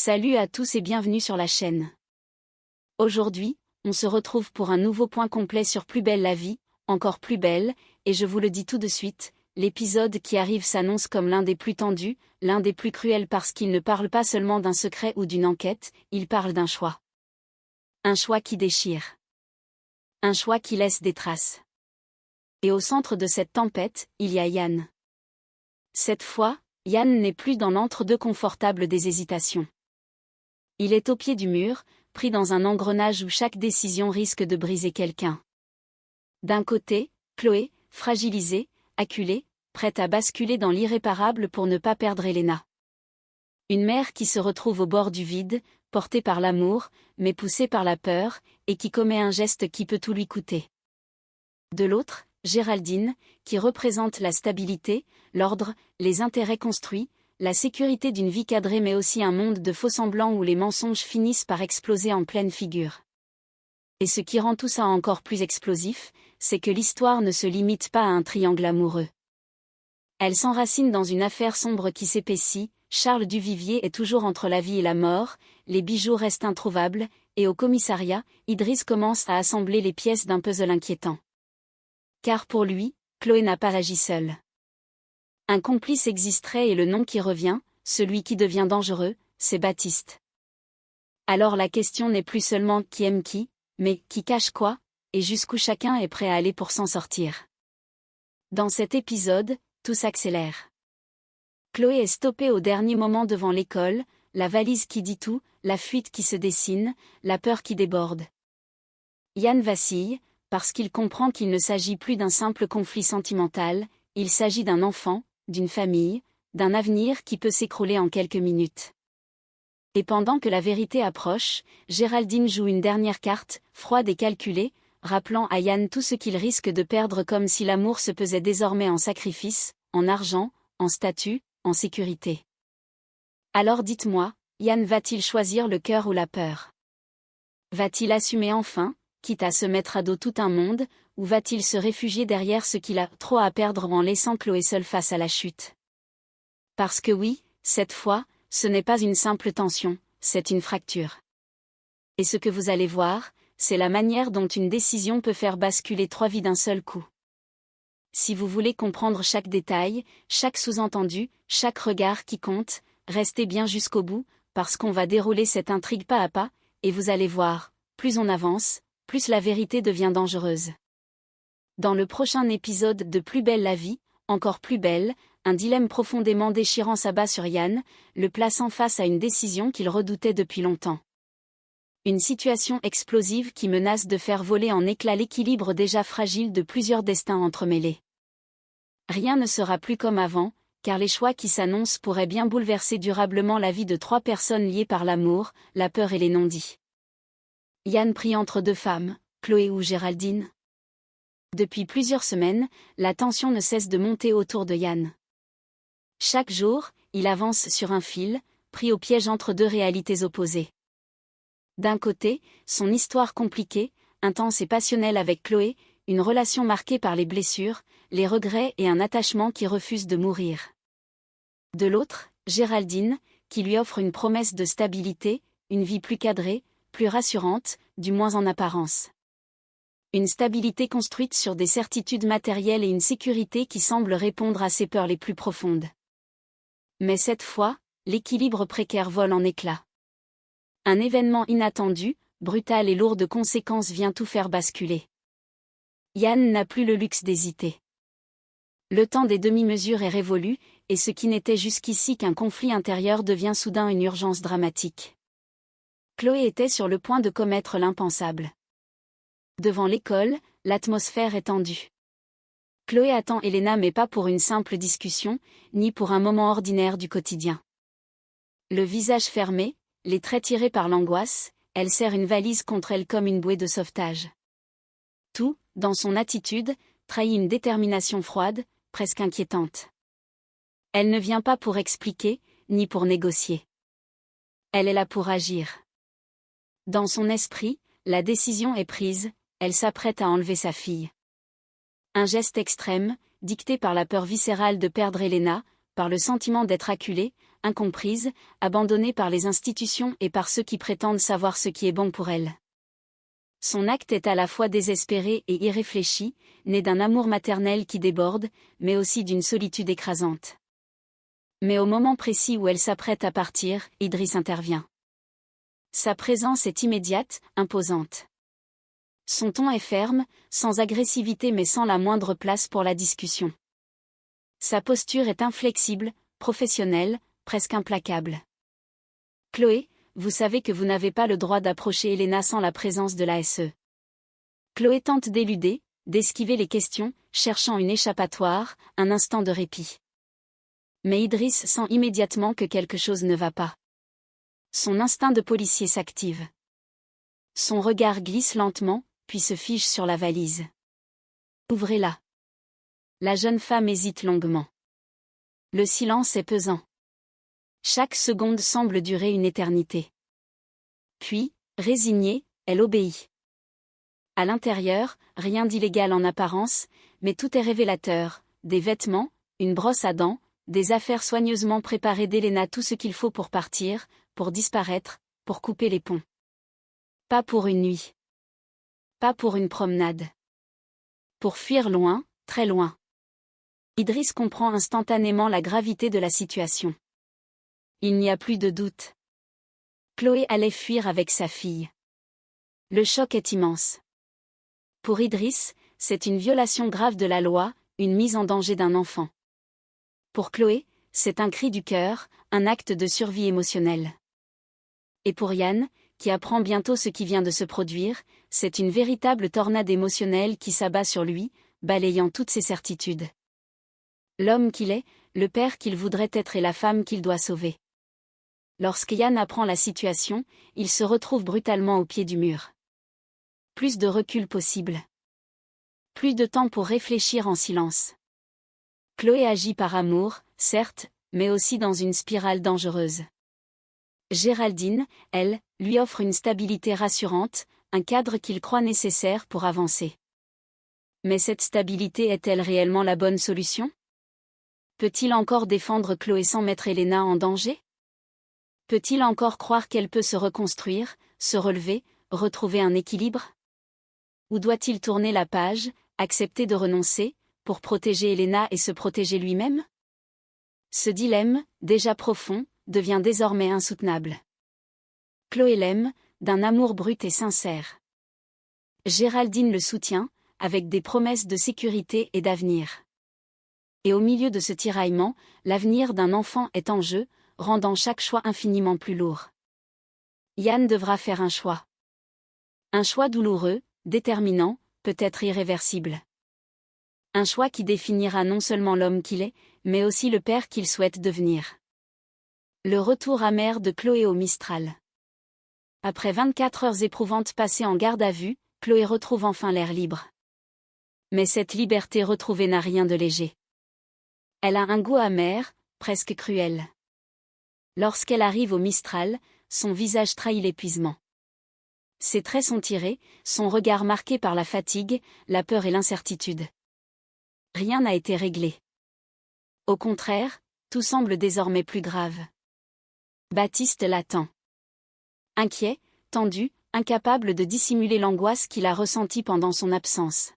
Salut à tous et bienvenue sur la chaîne. Aujourd'hui, on se retrouve pour un nouveau point complet sur Plus belle la vie, encore plus belle, et je vous le dis tout de suite, l'épisode qui arrive s'annonce comme l'un des plus tendus, l'un des plus cruels parce qu'il ne parle pas seulement d'un secret ou d'une enquête, il parle d'un choix. Un choix qui déchire. Un choix qui laisse des traces. Et au centre de cette tempête, il y a Yann. Cette fois, Yann n'est plus dans l'entre-deux confortable des hésitations. Il est au pied du mur, pris dans un engrenage où chaque décision risque de briser quelqu'un. D'un côté, Chloé, fragilisée, acculée, prête à basculer dans l'irréparable pour ne pas perdre Elena. Une mère qui se retrouve au bord du vide, portée par l'amour, mais poussée par la peur, et qui commet un geste qui peut tout lui coûter. De l'autre, Géraldine, qui représente la stabilité, l'ordre, les intérêts construits, la sécurité d'une vie cadrée mais aussi un monde de faux-semblants où les mensonges finissent par exploser en pleine figure. Et ce qui rend tout ça encore plus explosif, c'est que l'histoire ne se limite pas à un triangle amoureux. Elle s'enracine dans une affaire sombre qui s'épaissit, Charles Duvivier est toujours entre la vie et la mort, les bijoux restent introuvables, et au commissariat, Idriss commence à assembler les pièces d'un puzzle inquiétant. Car pour lui, Chloé n'a pas agi seule. Un complice existerait et le nom qui revient, celui qui devient dangereux, c'est Baptiste. Alors la question n'est plus seulement qui aime qui, mais qui cache quoi, et jusqu'où chacun est prêt à aller pour s'en sortir. Dans cet épisode, tout s'accélère. Chloé est stoppée au dernier moment devant l'école, la valise qui dit tout, la fuite qui se dessine, la peur qui déborde. Yann vacille, parce qu'il comprend qu'il ne s'agit plus d'un simple conflit sentimental, il s'agit d'un enfant, d'une famille, d'un avenir qui peut s'écrouler en quelques minutes. Et pendant que la vérité approche, Géraldine joue une dernière carte, froide et calculée, rappelant à Yann tout ce qu'il risque de perdre comme si l'amour se pesait désormais en sacrifice, en argent, en statut, en sécurité. Alors dites-moi, Yann va-t-il choisir le cœur ou la peur? Va-t-il assumer enfin, quitte à se mettre à dos tout un monde, ou va-t-il se réfugier derrière ce qu'il a trop à perdre en laissant Chloé seule face à la chute? Parce que oui, cette fois, ce n'est pas une simple tension, c'est une fracture. Et ce que vous allez voir, c'est la manière dont une décision peut faire basculer 3 vies d'un seul coup. Si vous voulez comprendre chaque détail, chaque sous-entendu, chaque regard qui compte, restez bien jusqu'au bout, parce qu'on va dérouler cette intrigue pas à pas, et vous allez voir, plus on avance, plus la vérité devient dangereuse. Dans le prochain épisode de Plus belle la vie, encore plus belle, un dilemme profondément déchirant s'abat sur Yann, le plaçant face à une décision qu'il redoutait depuis longtemps. Une situation explosive qui menace de faire voler en éclats l'équilibre déjà fragile de plusieurs destins entremêlés. Rien ne sera plus comme avant, car les choix qui s'annoncent pourraient bien bouleverser durablement la vie de 3 personnes liées par l'amour, la peur et les non-dits. Yann pris entre 2 femmes, Chloé ou Géraldine? Depuis plusieurs semaines, la tension ne cesse de monter autour de Yann. Chaque jour, il avance sur un fil, pris au piège entre 2 réalités opposées. D'un côté, son histoire compliquée, intense et passionnelle avec Chloé, une relation marquée par les blessures, les regrets et un attachement qui refuse de mourir. De l'autre, Géraldine, qui lui offre une promesse de stabilité, une vie plus cadrée, plus rassurante, du moins en apparence. Une stabilité construite sur des certitudes matérielles et une sécurité qui semble répondre à ses peurs les plus profondes. Mais cette fois, l'équilibre précaire vole en éclats. Un événement inattendu, brutal et lourd de conséquences vient tout faire basculer. Yann n'a plus le luxe d'hésiter. Le temps des demi-mesures est révolu, et ce qui n'était jusqu'ici qu'un conflit intérieur devient soudain une urgence dramatique. Chloé était sur le point de commettre l'impensable. Devant l'école, l'atmosphère est tendue. Chloé attend Elena mais pas pour une simple discussion, ni pour un moment ordinaire du quotidien. Le visage fermé, les traits tirés par l'angoisse, elle serre une valise contre elle comme une bouée de sauvetage. Tout, dans son attitude, trahit une détermination froide, presque inquiétante. Elle ne vient pas pour expliquer, ni pour négocier. Elle est là pour agir. Dans son esprit, la décision est prise, elle s'apprête à enlever sa fille. Un geste extrême, dicté par la peur viscérale de perdre Elena, par le sentiment d'être acculée, incomprise, abandonnée par les institutions et par ceux qui prétendent savoir ce qui est bon pour elle. Son acte est à la fois désespéré et irréfléchi, né d'un amour maternel qui déborde, mais aussi d'une solitude écrasante. Mais au moment précis où elle s'apprête à partir, Idriss intervient. Sa présence est immédiate, imposante. Son ton est ferme, sans agressivité mais sans la moindre place pour la discussion. Sa posture est inflexible, professionnelle, presque implacable. « Chloé, vous savez que vous n'avez pas le droit d'approcher Elena sans la présence de l'ASE. » Chloé tente d'éluder, d'esquiver les questions, cherchant une échappatoire, un instant de répit. Mais Idriss sent immédiatement que quelque chose ne va pas. Son instinct de policier s'active. Son regard glisse lentement, puis se fige sur la valise. « Ouvrez-la. » La jeune femme hésite longuement. Le silence est pesant. Chaque seconde semble durer une éternité. Puis, résignée, elle obéit. À l'intérieur, rien d'illégal en apparence, mais tout est révélateur, des vêtements, une brosse à dents, des affaires soigneusement préparées d'Elena, tout ce qu'il faut pour partir, pour disparaître, pour couper les ponts. Pas pour une nuit. Pas pour une promenade. Pour fuir loin, très loin. Idriss comprend instantanément la gravité de la situation. Il n'y a plus de doute. Chloé allait fuir avec sa fille. Le choc est immense. Pour Idriss, c'est une violation grave de la loi, une mise en danger d'un enfant. Pour Chloé, c'est un cri du cœur, un acte de survie émotionnelle. Et pour Yann, qui apprend bientôt ce qui vient de se produire, c'est une véritable tornade émotionnelle qui s'abat sur lui, balayant toutes ses certitudes. L'homme qu'il est, le père qu'il voudrait être et la femme qu'il doit sauver. Lorsque Yann apprend la situation, il se retrouve brutalement au pied du mur. Plus de recul possible. Plus de temps pour réfléchir en silence. Chloé agit par amour, certes, mais aussi dans une spirale dangereuse. Géraldine, elle, lui offre une stabilité rassurante, un cadre qu'il croit nécessaire pour avancer. Mais cette stabilité est-elle réellement la bonne solution ? Peut-il encore défendre Chloé sans mettre Elena en danger ? Peut-il encore croire qu'elle peut se reconstruire, se relever, retrouver un équilibre ? Ou doit-il tourner la page, accepter de renoncer, pour protéger Elena et se protéger lui-même ? Ce dilemme, déjà profond, devient désormais insoutenable. Chloé l'aime, d'un amour brut et sincère. Géraldine le soutient, avec des promesses de sécurité et d'avenir. Et au milieu de ce tiraillement, l'avenir d'un enfant est en jeu, rendant chaque choix infiniment plus lourd. Yann devra faire un choix. Un choix douloureux, déterminant, peut-être irréversible. Un choix qui définira non seulement l'homme qu'il est, mais aussi le père qu'il souhaite devenir. Le retour amer de Chloé au Mistral. Après 24 heures éprouvantes passées en garde à vue, Chloé retrouve enfin l'air libre. Mais cette liberté retrouvée n'a rien de léger. Elle a un goût amer, presque cruel. Lorsqu'elle arrive au Mistral, son visage trahit l'épuisement. Ses traits sont tirés, son regard marqué par la fatigue, la peur et l'incertitude. Rien n'a été réglé. Au contraire, tout semble désormais plus grave. Baptiste l'attend. Inquiet, tendu, incapable de dissimuler l'angoisse qu'il a ressentie pendant son absence.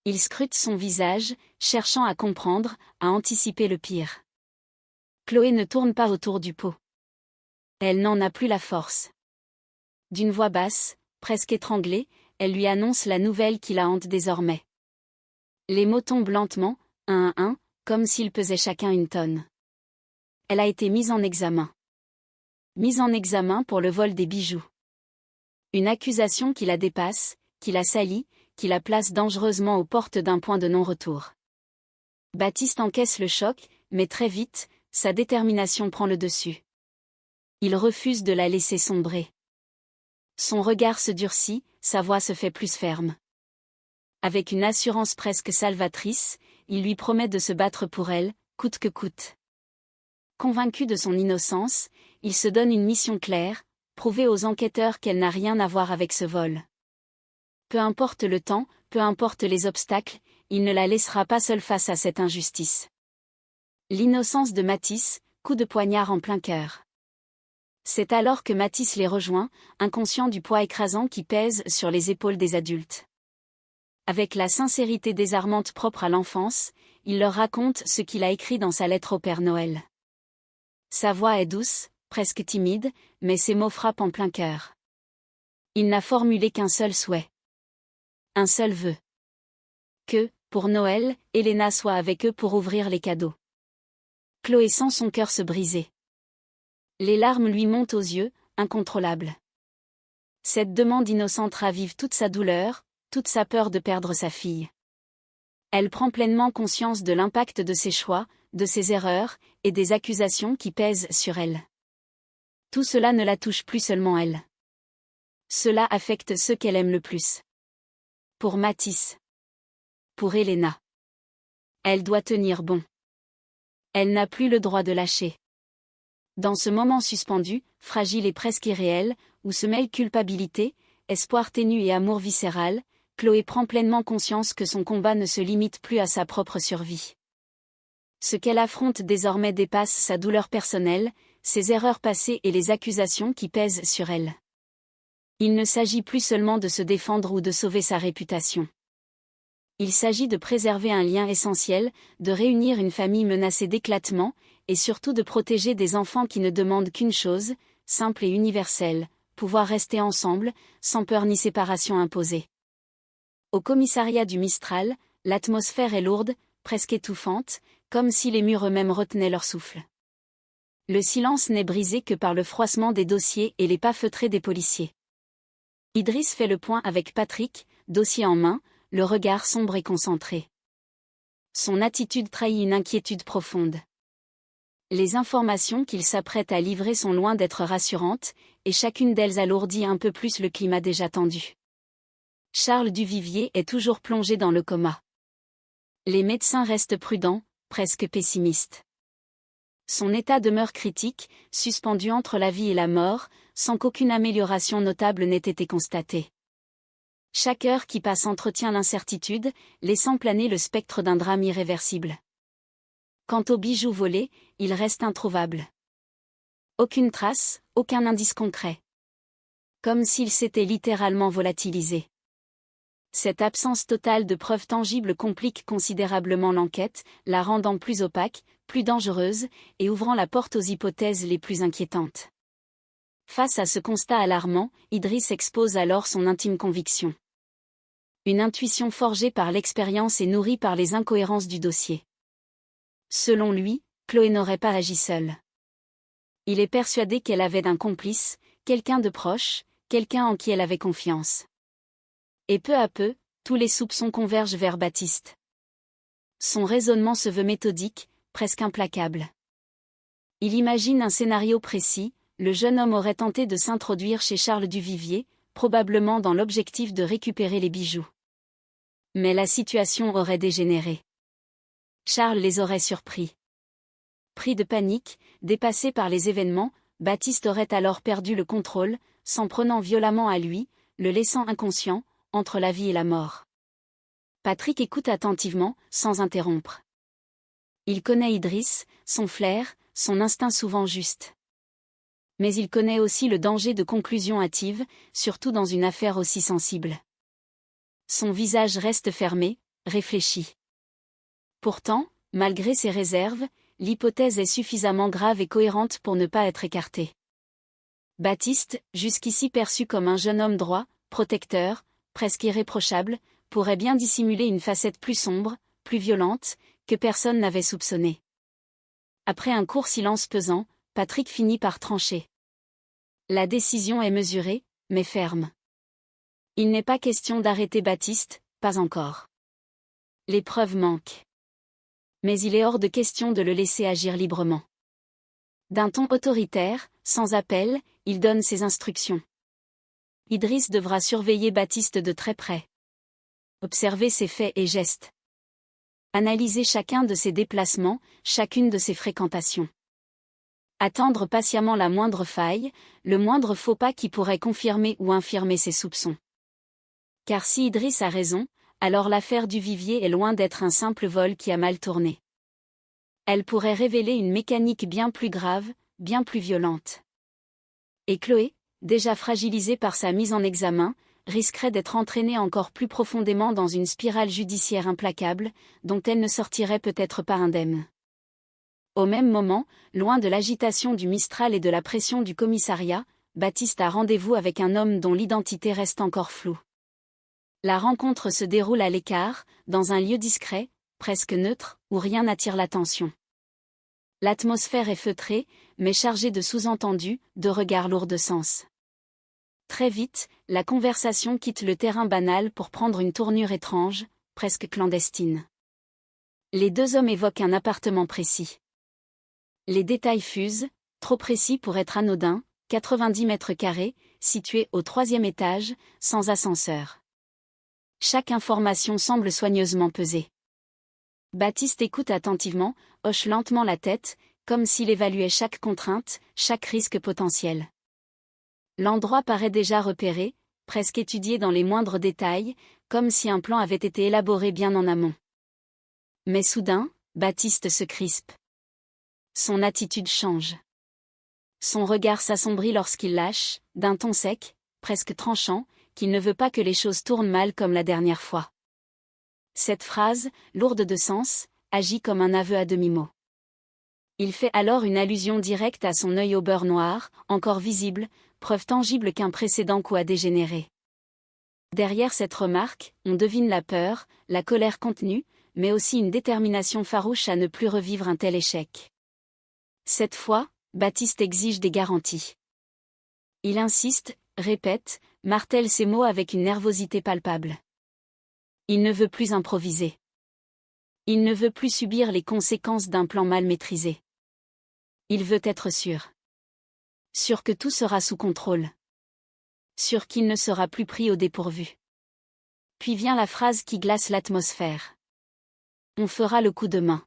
Il scrute son visage, cherchant à comprendre, à anticiper le pire. Chloé ne tourne pas autour du pot. Elle n'en a plus la force. D'une voix basse, presque étranglée, elle lui annonce la nouvelle qui la hante désormais. Les mots tombent lentement, un à un, comme s'ils pesaient chacun une tonne. Elle a été mise en examen. Mise en examen pour le vol des bijoux. Une accusation qui la dépasse, qui la salit, qui la place dangereusement aux portes d'un point de non-retour. Baptiste encaisse le choc, mais très vite, sa détermination prend le dessus. Il refuse de la laisser sombrer. Son regard se durcit, sa voix se fait plus ferme. Avec une assurance presque salvatrice, il lui promet de se battre pour elle, coûte que coûte. Convaincu de son innocence, il se donne une mission claire, prouver aux enquêteurs qu'elle n'a rien à voir avec ce vol. Peu importe le temps, peu importe les obstacles, il ne la laissera pas seule face à cette injustice. L'innocence de Mathis, coup de poignard en plein cœur. C'est alors que Mathis les rejoint, inconscient du poids écrasant qui pèse sur les épaules des adultes. Avec la sincérité désarmante propre à l'enfance, il leur raconte ce qu'il a écrit dans sa lettre au Père Noël. Sa voix est douce, presque timide, mais ses mots frappent en plein cœur. Il n'a formulé qu'un seul souhait. Un seul vœu. Que, pour Noël, Elena soit avec eux pour ouvrir les cadeaux. Chloé sent son cœur se briser. Les larmes lui montent aux yeux, incontrôlables. Cette demande innocente ravive toute sa douleur, toute sa peur de perdre sa fille. Elle prend pleinement conscience de l'impact de ses choix, de ses erreurs, et des accusations qui pèsent sur elle. Tout cela ne la touche plus seulement elle. Cela affecte ceux qu'elle aime le plus. Pour Mathis. Pour Elena. Elle doit tenir bon. Elle n'a plus le droit de lâcher. Dans ce moment suspendu, fragile et presque irréel, où se mêlent culpabilité, espoir ténu et amour viscéral, Chloé prend pleinement conscience que son combat ne se limite plus à sa propre survie. Ce qu'elle affronte désormais dépasse sa douleur personnelle, ses erreurs passées et les accusations qui pèsent sur elle. Il ne s'agit plus seulement de se défendre ou de sauver sa réputation. Il s'agit de préserver un lien essentiel, de réunir une famille menacée d'éclatement, et surtout de protéger des enfants qui ne demandent qu'une chose, simple et universelle, pouvoir rester ensemble, sans peur ni séparation imposée. Au commissariat du Mistral, l'atmosphère est lourde, presque étouffante, comme si les murs eux-mêmes retenaient leur souffle. Le silence n'est brisé que par le froissement des dossiers et les pas feutrés des policiers. Idriss fait le point avec Patrick, dossier en main, le regard sombre et concentré. Son attitude trahit une inquiétude profonde. Les informations qu'il s'apprête à livrer sont loin d'être rassurantes, et chacune d'elles alourdit un peu plus le climat déjà tendu. Charles Duvivier est toujours plongé dans le coma. Les médecins restent prudents, presque pessimistes. Son état demeure critique, suspendu entre la vie et la mort, sans qu'aucune amélioration notable n'ait été constatée. Chaque heure qui passe entretient l'incertitude, laissant planer le spectre d'un drame irréversible. Quant aux bijoux volés, ils restent introuvables. Aucune trace, aucun indice concret. Comme s'ils s'étaient littéralement volatilisés. Cette absence totale de preuves tangibles complique considérablement l'enquête, la rendant plus opaque, plus dangereuse, et ouvrant la porte aux hypothèses les plus inquiétantes. Face à ce constat alarmant, Idriss expose alors son intime conviction. Une intuition forgée par l'expérience et nourrie par les incohérences du dossier. Selon lui, Chloé n'aurait pas agi seule. Il est persuadé qu'elle avait d'un complice, quelqu'un de proche, quelqu'un en qui elle avait confiance. Et peu à peu, tous les soupçons convergent vers Baptiste. Son raisonnement se veut méthodique, presque implacable. Il imagine un scénario précis, le jeune homme aurait tenté de s'introduire chez Charles Duvivier, probablement dans l'objectif de récupérer les bijoux. Mais la situation aurait dégénéré. Charles les aurait surpris. Pris de panique, dépassé par les événements, Baptiste aurait alors perdu le contrôle, s'en prenant violemment à lui, le laissant inconscient, entre la vie et la mort. Patrick écoute attentivement, sans interrompre. Il connaît Idriss, son flair, son instinct souvent juste. Mais il connaît aussi le danger de conclusion hâtive, surtout dans une affaire aussi sensible. Son visage reste fermé, réfléchi. Pourtant, malgré ses réserves, l'hypothèse est suffisamment grave et cohérente pour ne pas être écartée. Baptiste, jusqu'ici perçu comme un jeune homme droit, protecteur, presque irréprochable, pourrait bien dissimuler une facette plus sombre, plus violente, que personne n'avait soupçonnée. Après un court silence pesant, Patrick finit par trancher. La décision est mesurée, mais ferme. Il n'est pas question d'arrêter Baptiste, pas encore. Les preuves manquent. Mais il est hors de question de le laisser agir librement. D'un ton autoritaire, sans appel, il donne ses instructions. Idriss devra surveiller Baptiste de très près. Observer ses faits et gestes. Analyser chacun de ses déplacements, chacune de ses fréquentations. Attendre patiemment la moindre faille, le moindre faux pas qui pourrait confirmer ou infirmer ses soupçons. Car si Idriss a raison, alors l'affaire Duvivier est loin d'être un simple vol qui a mal tourné. Elle pourrait révéler une mécanique bien plus grave, bien plus violente. Et Chloé, déjà fragilisée par sa mise en examen, risquerait d'être entraînée encore plus profondément dans une spirale judiciaire implacable, dont elle ne sortirait peut-être pas indemne. Au même moment, loin de l'agitation du Mistral et de la pression du commissariat, Baptiste a rendez-vous avec un homme dont l'identité reste encore floue. La rencontre se déroule à l'écart, dans un lieu discret, presque neutre, où rien n'attire l'attention. L'atmosphère est feutrée, mais chargée de sous-entendus, de regards lourds de sens. Très vite, la conversation quitte le terrain banal pour prendre une tournure étrange, presque clandestine. Les deux hommes évoquent un appartement précis. Les détails fusent, trop précis pour être anodins, 90 mètres carrés, situé au 3e étage, sans ascenseur. Chaque information semble soigneusement pesée. Baptiste écoute attentivement, hoche lentement la tête, comme s'il évaluait chaque contrainte, chaque risque potentiel. L'endroit paraît déjà repéré, presque étudié dans les moindres détails, comme si un plan avait été élaboré bien en amont. Mais soudain, Baptiste se crispe. Son attitude change. Son regard s'assombrit lorsqu'il lâche, d'un ton sec, presque tranchant, qu'il ne veut pas que les choses tournent mal comme la dernière fois. Cette phrase, lourde de sens, agit comme un aveu à demi-mot. Il fait alors une allusion directe à son œil au beurre noir, encore visible, preuve tangible qu'un précédent coup a dégénéré. Derrière cette remarque, on devine la peur, la colère contenue, mais aussi une détermination farouche à ne plus revivre un tel échec. Cette fois, Baptiste exige des garanties. Il insiste, répète, martèle ses mots avec une nervosité palpable. Il ne veut plus improviser. Il ne veut plus subir les conséquences d'un plan mal maîtrisé. Il veut être sûr. Sûr que tout sera sous contrôle. Sûr qu'il ne sera plus pris au dépourvu. Puis vient la phrase qui glace l'atmosphère. On fera le coup de main.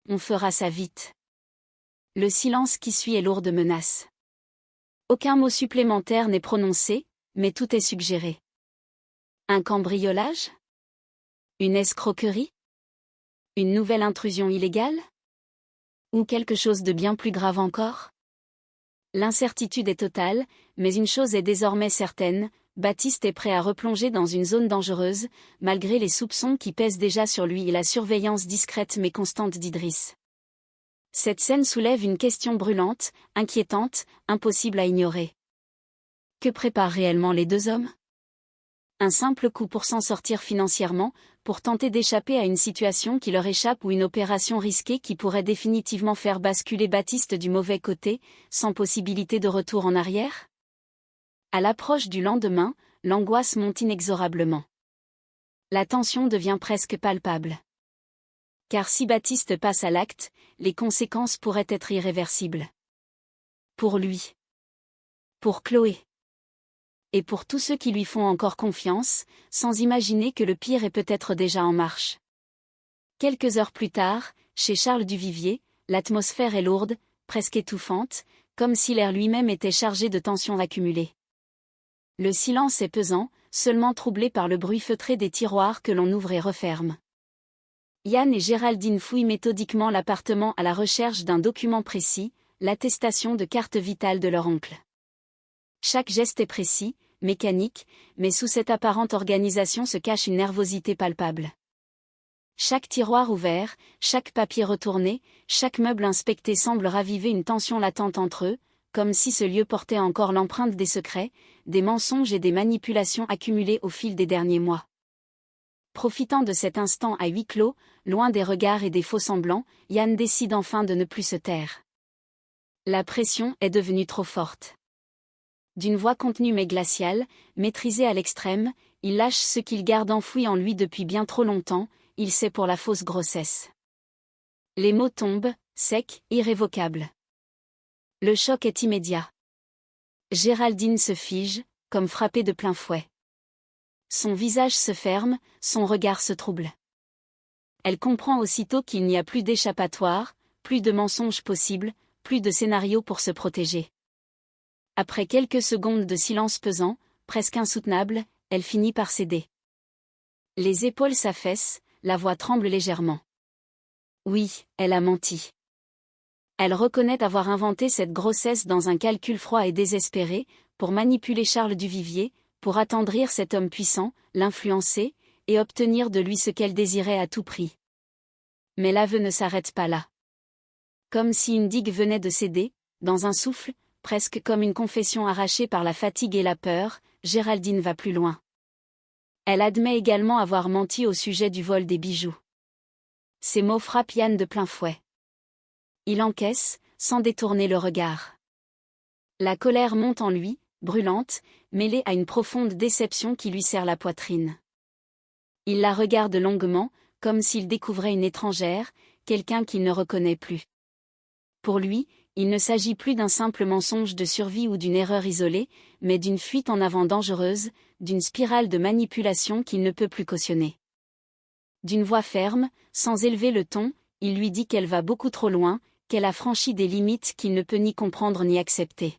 On fera ça vite. Le silence qui suit est lourd de menaces. Aucun mot supplémentaire n'est prononcé, mais tout est suggéré. Un cambriolage? Une escroquerie? Une nouvelle intrusion illégale? Ou quelque chose de bien plus grave encore? L'incertitude est totale, mais une chose est désormais certaine, Baptiste est prêt à replonger dans une zone dangereuse, malgré les soupçons qui pèsent déjà sur lui et la surveillance discrète mais constante d'Idriss. Cette scène soulève une question brûlante, inquiétante, impossible à ignorer. Que préparent réellement les deux hommes? Un simple coup pour s'en sortir financièrement, pour tenter d'échapper à une situation qui leur échappe ou une opération risquée qui pourrait définitivement faire basculer Baptiste du mauvais côté, sans possibilité de retour en arrière? À l'approche du lendemain, l'angoisse monte inexorablement. La tension devient presque palpable. Car si Baptiste passe à l'acte, les conséquences pourraient être irréversibles. Pour lui. Pour Chloé. Et pour tous ceux qui lui font encore confiance, sans imaginer que le pire est peut-être déjà en marche. Quelques heures plus tard, chez Charles Duvivier, l'atmosphère est lourde, presque étouffante, comme si l'air lui-même était chargé de tensions accumulées. Le silence est pesant, seulement troublé par le bruit feutré des tiroirs que l'on ouvre et referme. Yann et Géraldine fouillent méthodiquement l'appartement à la recherche d'un document précis, l'attestation de carte vitale de leur oncle. Chaque geste est précis, mécanique, mais sous cette apparente organisation se cache une nervosité palpable. Chaque tiroir ouvert, chaque papier retourné, chaque meuble inspecté semble raviver une tension latente entre eux, comme si ce lieu portait encore l'empreinte des secrets, des mensonges et des manipulations accumulées au fil des derniers mois. Profitant de cet instant à huis clos, loin des regards et des faux-semblants, Yann décide enfin de ne plus se taire. La pression est devenue trop forte. D'une voix contenue mais glaciale, maîtrisée à l'extrême, il lâche ce qu'il garde enfoui en lui depuis bien trop longtemps, il sait pour la fausse grossesse. Les mots tombent, secs, irrévocables. Le choc est immédiat. Géraldine se fige, comme frappée de plein fouet. Son visage se ferme, son regard se trouble. Elle comprend aussitôt qu'il n'y a plus d'échappatoire, plus de mensonges possibles, plus de scénario pour se protéger. Après quelques secondes de silence pesant, presque insoutenable, elle finit par céder. Les épaules s'affaissent, la voix tremble légèrement. Oui, elle a menti. Elle reconnaît avoir inventé cette grossesse dans un calcul froid et désespéré, pour manipuler Charles Duvivier, pour attendrir cet homme puissant, l'influencer, et obtenir de lui ce qu'elle désirait à tout prix. Mais l'aveu ne s'arrête pas là. Comme si une digue venait de céder, dans un souffle, presque comme une confession arrachée par la fatigue et la peur, Géraldine va plus loin. Elle admet également avoir menti au sujet du vol des bijoux. Ces mots frappent Yann de plein fouet. Il encaisse, sans détourner le regard. La colère monte en lui, brûlante, mêlée à une profonde déception qui lui serre la poitrine. Il la regarde longuement, comme s'il découvrait une étrangère, quelqu'un qu'il ne reconnaît plus. Pour lui, il ne s'agit plus d'un simple mensonge de survie ou d'une erreur isolée, mais d'une fuite en avant dangereuse, d'une spirale de manipulation qu'il ne peut plus cautionner. D'une voix ferme, sans élever le ton, il lui dit qu'elle va beaucoup trop loin, qu'elle a franchi des limites qu'il ne peut ni comprendre ni accepter.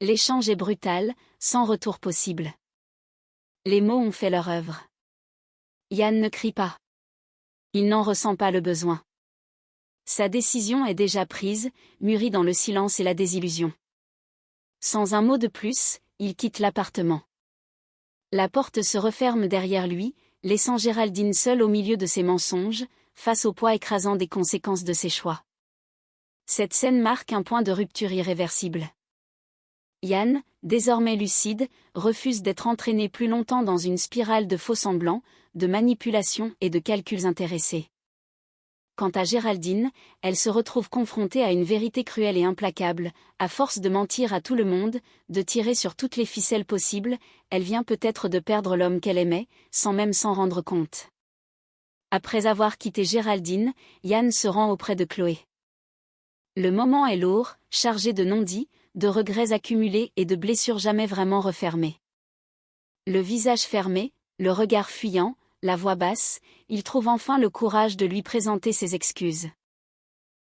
L'échange est brutal, sans retour possible. Les mots ont fait leur œuvre. Yann ne crie pas. Il n'en ressent pas le besoin. Sa décision est déjà prise, mûrie dans le silence et la désillusion. Sans un mot de plus, il quitte l'appartement. La porte se referme derrière lui, laissant Géraldine seule au milieu de ses mensonges, face au poids écrasant des conséquences de ses choix. Cette scène marque un point de rupture irréversible. Yann, désormais lucide, refuse d'être entraîné plus longtemps dans une spirale de faux-semblants, de manipulation et de calculs intéressés. Quant à Géraldine, elle se retrouve confrontée à une vérité cruelle et implacable, à force de mentir à tout le monde, de tirer sur toutes les ficelles possibles, elle vient peut-être de perdre l'homme qu'elle aimait, sans même s'en rendre compte. Après avoir quitté Géraldine, Yann se rend auprès de Chloé. Le moment est lourd, chargé de non-dits, de regrets accumulés et de blessures jamais vraiment refermées. Le visage fermé, le regard fuyant, la voix basse, il trouve enfin le courage de lui présenter ses excuses.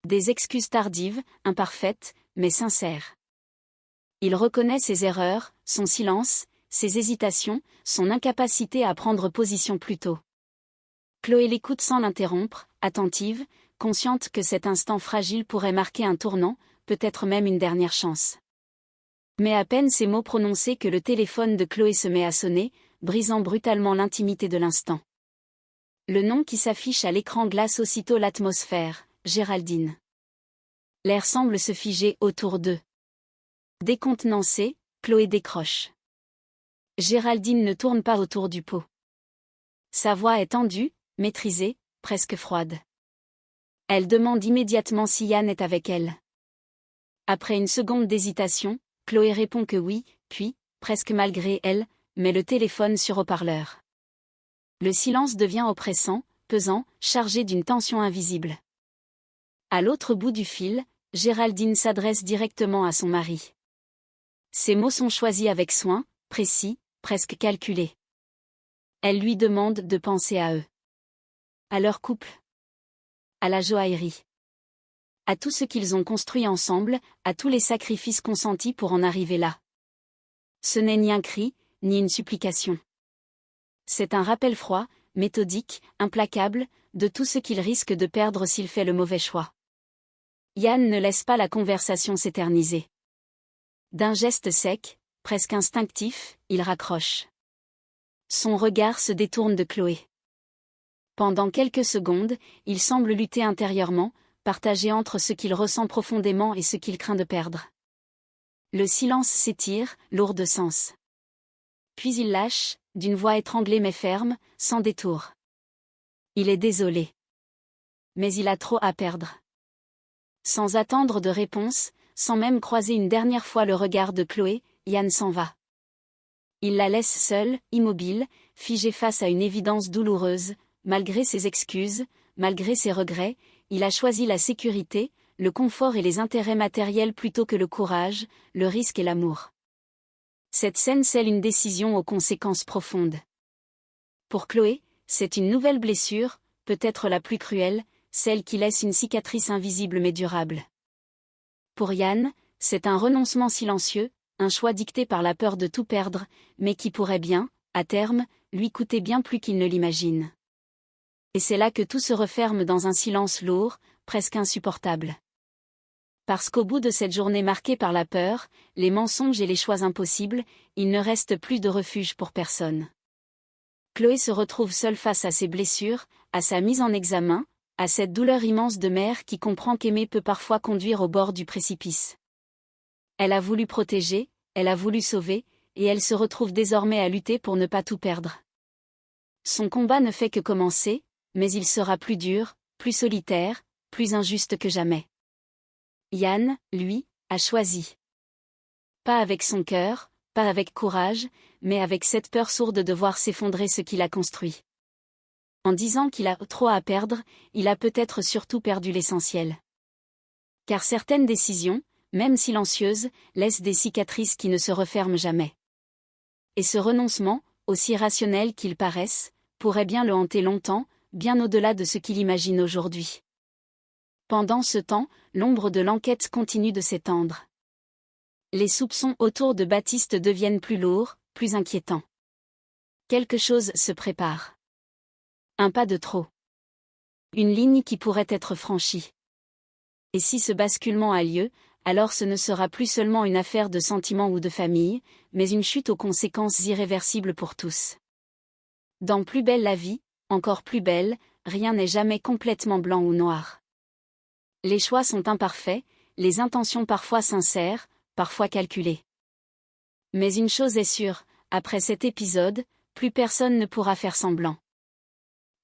Des excuses tardives, imparfaites, mais sincères. Il reconnaît ses erreurs, son silence, ses hésitations, son incapacité à prendre position plus tôt. Chloé l'écoute sans l'interrompre, attentive, consciente que cet instant fragile pourrait marquer un tournant, peut-être même une dernière chance. Mais à peine ces mots prononcés que le téléphone de Chloé se met à sonner, brisant brutalement l'intimité de l'instant. Le nom qui s'affiche à l'écran glace aussitôt l'atmosphère, Géraldine. L'air semble se figer autour d'eux. Décontenancée, Chloé décroche. Géraldine ne tourne pas autour du pot. Sa voix est tendue, maîtrisée, presque froide. Elle demande immédiatement si Yann est avec elle. Après une seconde d'hésitation, Chloé répond que oui, puis, presque malgré elle, met le téléphone sur haut-parleur. Le silence devient oppressant, pesant, chargé d'une tension invisible. À l'autre bout du fil, Géraldine s'adresse directement à son mari. Ses mots sont choisis avec soin, précis, presque calculés. Elle lui demande de penser à eux. À leur couple. À la joaillerie. À tout ce qu'ils ont construit ensemble, à tous les sacrifices consentis pour en arriver là. Ce n'est ni un cri, ni une supplication. C'est un rappel froid, méthodique, implacable, de tout ce qu'il risque de perdre s'il fait le mauvais choix. Yann ne laisse pas la conversation s'éterniser. D'un geste sec, presque instinctif, il raccroche. Son regard se détourne de Chloé. Pendant quelques secondes, il semble lutter intérieurement, partagé entre ce qu'il ressent profondément et ce qu'il craint de perdre. Le silence s'étire, lourd de sens. Puis il lâche, d'une voix étranglée mais ferme, sans détour. Il est désolé. Mais il a trop à perdre. Sans attendre de réponse, sans même croiser une dernière fois le regard de Chloé, Yann s'en va. Il la laisse seule, immobile, figée face à une évidence douloureuse, malgré ses excuses, malgré ses regrets, il a choisi la sécurité, le confort et les intérêts matériels plutôt que le courage, le risque et l'amour. Cette scène scelle une décision aux conséquences profondes. Pour Chloé, c'est une nouvelle blessure, peut-être la plus cruelle, celle qui laisse une cicatrice invisible mais durable. Pour Yann, c'est un renoncement silencieux, un choix dicté par la peur de tout perdre, mais qui pourrait bien, à terme, lui coûter bien plus qu'il ne l'imagine. Et c'est là que tout se referme dans un silence lourd, presque insupportable. Parce qu'au bout de cette journée marquée par la peur, les mensonges et les choix impossibles, il ne reste plus de refuge pour personne. Chloé se retrouve seule face à ses blessures, à sa mise en examen, à cette douleur immense de mère qui comprend qu'aimer peut parfois conduire au bord du précipice. Elle a voulu protéger, elle a voulu sauver, et elle se retrouve désormais à lutter pour ne pas tout perdre. Son combat ne fait que commencer, mais il sera plus dur, plus solitaire, plus injuste que jamais. Yann, lui, a choisi. Pas avec son cœur, pas avec courage, mais avec cette peur sourde de voir s'effondrer ce qu'il a construit. En disant qu'il a trop à perdre, il a peut-être surtout perdu l'essentiel. Car certaines décisions, même silencieuses, laissent des cicatrices qui ne se referment jamais. Et ce renoncement, aussi rationnel qu'il paraisse, pourrait bien le hanter longtemps, bien au-delà de ce qu'il imagine aujourd'hui. Pendant ce temps, l'ombre de l'enquête continue de s'étendre. Les soupçons autour de Baptiste deviennent plus lourds, plus inquiétants. Quelque chose se prépare. Un pas de trop. Une ligne qui pourrait être franchie. Et si ce basculement a lieu, alors ce ne sera plus seulement une affaire de sentiments ou de famille, mais une chute aux conséquences irréversibles pour tous. Dans Plus belle la vie, encore plus belle, rien n'est jamais complètement blanc ou noir. Les choix sont imparfaits, les intentions parfois sincères, parfois calculées. Mais une chose est sûre, après cet épisode, plus personne ne pourra faire semblant.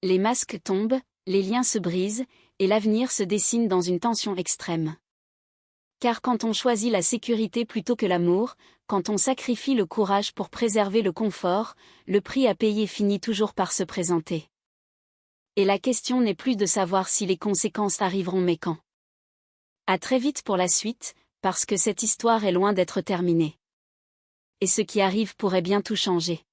Les masques tombent, les liens se brisent, et l'avenir se dessine dans une tension extrême. Car quand on choisit la sécurité plutôt que l'amour, quand on sacrifie le courage pour préserver le confort, le prix à payer finit toujours par se présenter. Et la question n'est plus de savoir si les conséquences arriveront mais quand. À très vite pour la suite, parce que cette histoire est loin d'être terminée. Et ce qui arrive pourrait bien tout changer.